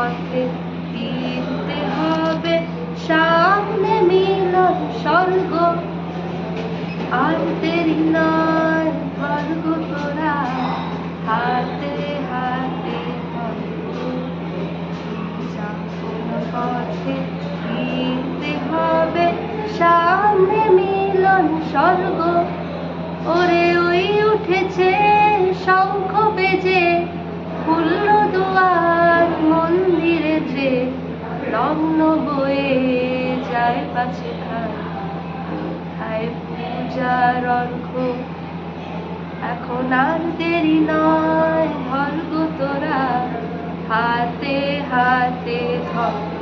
পথে ফিরতে হবে, সামনে মিলন স্বর্গ, আর দেরি নয় স্বর্গ তোরা, হাতে হাতে পথে ফিরতে হবে, সামনে মিলন স্বর্গ। ওরে ওই উঠেছে শঙ্খ বেজে, খুলল দুয়ার মন্দিরে যে, লগ্ন বয়ে যায় পাছে ধার, কোথায় পূজার অর্ঘ, এখন আর দেরি নয় ভর্গ তোরা, হাতে হাতে ধর্ম।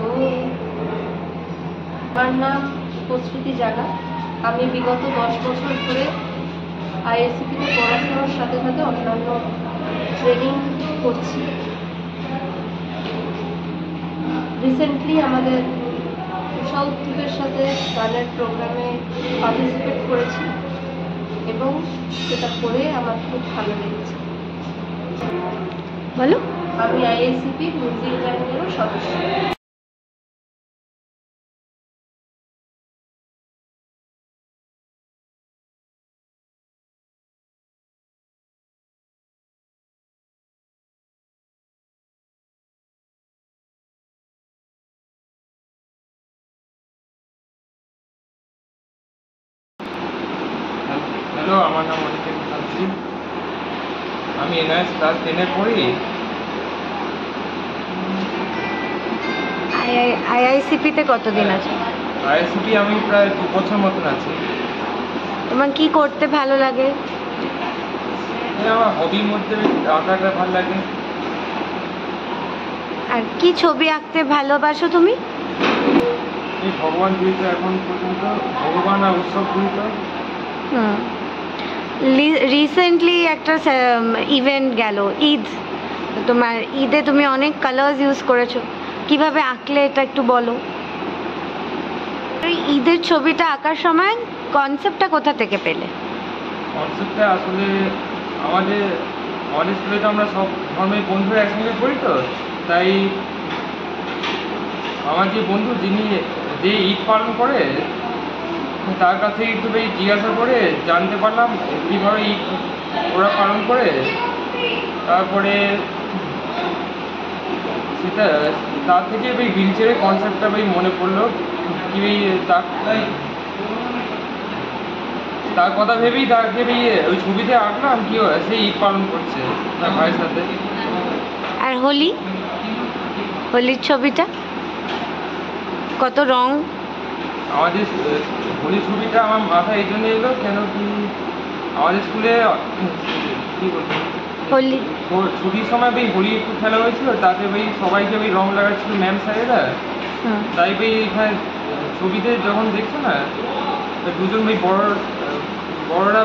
আমার নাম প্রস্তুতি জানা। আমি বিগত 10 বছর ধরে আইএসসিপিতে পড়াশোনার সাথে সাথে অন্যান্য ট্রেনিং করছি। রিসেন্টলি আমাদের উষা উত্থিপের সাথে গানের প্রোগ্রামে পার্টিসিপেট করেছি এবং সেটা করে আমার খুব ভালো লেগেছে। বলো। আমি আইএসসিপি মিউজিক ব্যান্ডেরও সদস্য। হ্যালো, আমার নাম অনিকেত মুখার্জি। আমি এনআইএস ক্লাস 10-এ পড়ি। আইআইসিপিতে কতদিন আছে? আইএসসিপি আমি প্রায় 2 বছর মতন আছি। তোমার কি করতে ভালো লাগে? আমার হবির মধ্যে আঁকাটা ভালো লাগে। আর কি ছবি আঁকতে ভালোবাসো তুমি? এই ভগবান জড়িত, এখন পর্যন্ত ভগবান আর উৎসব জড়িত। রিসেন্টলি একটা ইভেন্ট গেল, ঈদ। তোমার ঈদে তুমি অনেক কালার্স ইউজ করেছো, কিভাবে আঁকলে এটা একটু বলো। ঈদের ছবিটা আঁকার সময় কনসেপ্টটা কোথা থেকে পেলে? কনসেপ্টটা আসলে আমাদের স্কুলে তো আমরা সব ধর্মের বন্ধুরা একসঙ্গে পড়ি, তো তাই আমার যে বন্ধু যিনি যে ঈদ পালন করে, তার কাছে একটু জিজ্ঞাসা করে জানতে পারলাম কীভাবে ঈদ ওরা পালন করে। তারপরে সেটা তার থেকে হুইল চেয়ারের কনসেপ্টটা মনে পড়লো। কি তার কথা ভেবেই তাকে ওই ছবিতে আঁকলাম কি সে ঈদ পালন করছে তার ভাইয়ের সাথে। আর হোলির ছবিটা কত রং? আমাদের হোলির ছবিটা আমার মাথায় এই জন্য এলো, কেন কি আমাদের স্কুলে কি বলবো, হোলি ছুটির সময় হোলি একটু খেলা হয়েছিল, তাতে সবাইকে রং লাগাচ্ছিল ম্যাম স্যারেরা। তাই এখানে ছবিতে যখন দেখছো না, দুজন বড়রা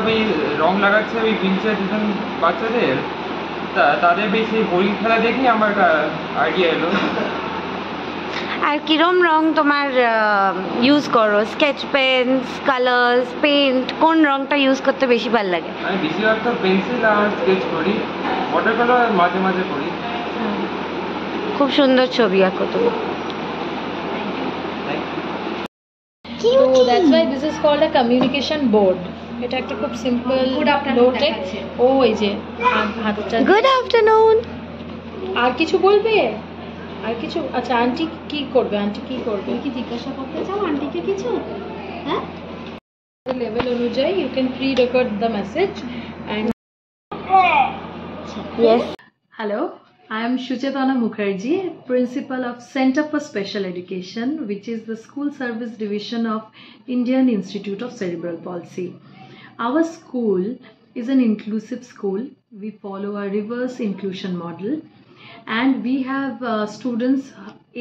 রং লাগাচ্ছে হুইল চেয়ার দুজন বাচ্চাদের, তাদের সেই হোলি খেলা দেখেই আমার একটা আইডিয়া এলো। আর কিরম রং তোমার ইউজ করো? স্কেচ পেন্স, কালার্স, পেন্ট, কোন রংটা ইউজ করতে বেশি ভালো লাগে? আমি বেশিরভাগ তো পেন্সিল আর স্কেচ করি, ওয়াটার কালার মাঝে মাঝে করি। খুব সুন্দর ছবি আঁকো তুমি। So that's why this is called a communication board. এটা একটা খুব সিম্পল লো টেক। ও এই যে হাতটা। Good afternoon. আর কিছু বলবে? আর কিছু? আচ্ছা, আন্টি কি করবে? কি জিজ্ঞাসা করতে চাও আন্টিকে কিছু? হ্যাঁ, লেভেল অনুযায়ী you can pre-record the message and Yes. Hello, I am Shuchetana Mukherjee, Principal of Center for Special Education, which is the School Service Division of Indian Institute of Cerebral Palsy. Our school is an inclusive school. We follow a reverse inclusion model, and we have students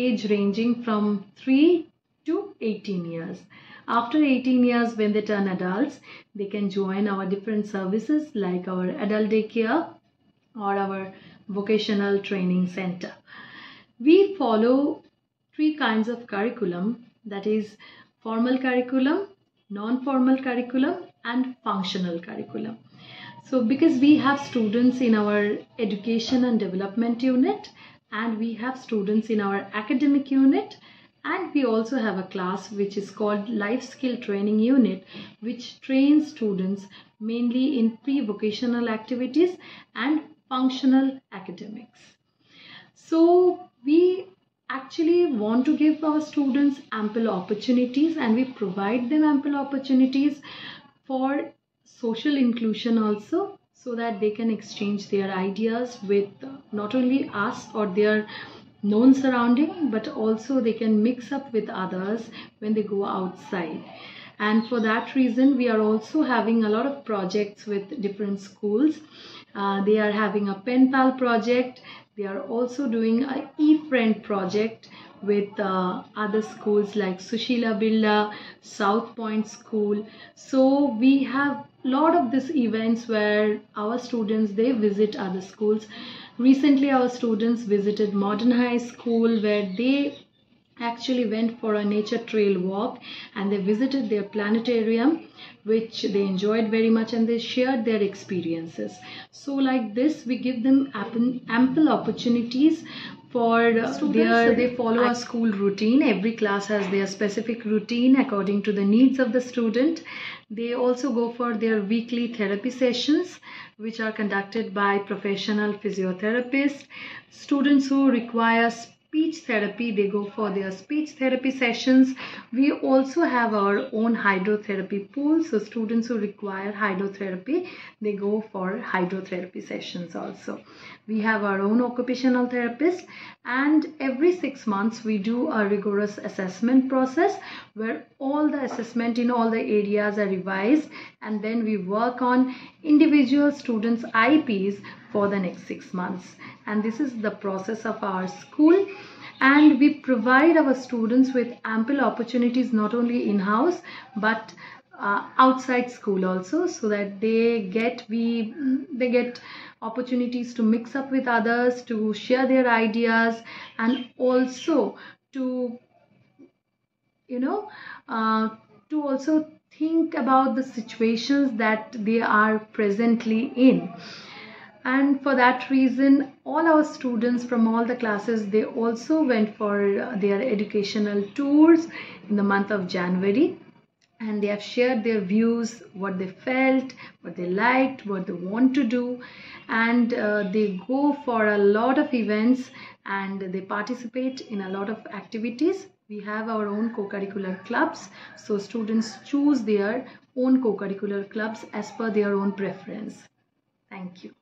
age ranging from 3 to 18 years. After 18 years, when they turn adults, they can join our different services like our adult daycare or our vocational training center. We follow 3 kinds of curriculum, that is formal curriculum, non-formal curriculum and functional curriculum. So because we have students in our education and development unit, and we have students in our academic unit, and we also have a class which is called Life Skill Training Unit, which trains students mainly in pre-vocational activities and functional academics. So we actually want to give our students ample opportunities, and we provide them ample opportunities for social inclusion also, so that they can exchange their ideas with not only us or their known surrounding, but also they can mix up with others when they go outside. And for that reason, we are also having a lot of projects with different schools. They are having a pen pal project. They are also doing a e-friend project with other schools like Sushila Birla, South Point School. So we have a lot of these events where our students, they visit other schools. Recently our students visited Modern High School, where they actually went for a nature trail walk, and they visited their planetarium, which they enjoyed very much, and they shared their experiences. So like this, we give them ample opportunities for they follow a school routine. Every class has their specific routine according to the needs of the student. They also go for their weekly therapy sessions, which are conducted by professional physiotherapists. Students who require speech therapy, they go for their speech therapy sessions. We also have our own hydrotherapy pool, so students who require hydrotherapy, they go for hydrotherapy sessions also. We have our own occupational therapist, and every 6 months we do a rigorous assessment process where all the assessment in all the areas are revised, and then we work on individual students' IPs for the next 6 months. And this is the process of our school, and we provide our students with ample opportunities not only in-house but outside school also, so that they get opportunities to mix up with others, to share their ideas, and also to to also think about the situations that they are presently in. And for that reason, all our students from all the classes, they also went for their educational tours in the month of January, and they have shared their views, what they felt, what they liked, what they want to do, and they go for a lot of events and they participate in a lot of activities. We have our own co-curricular clubs, so students choose their own co-curricular clubs as per their own preference. Thank you.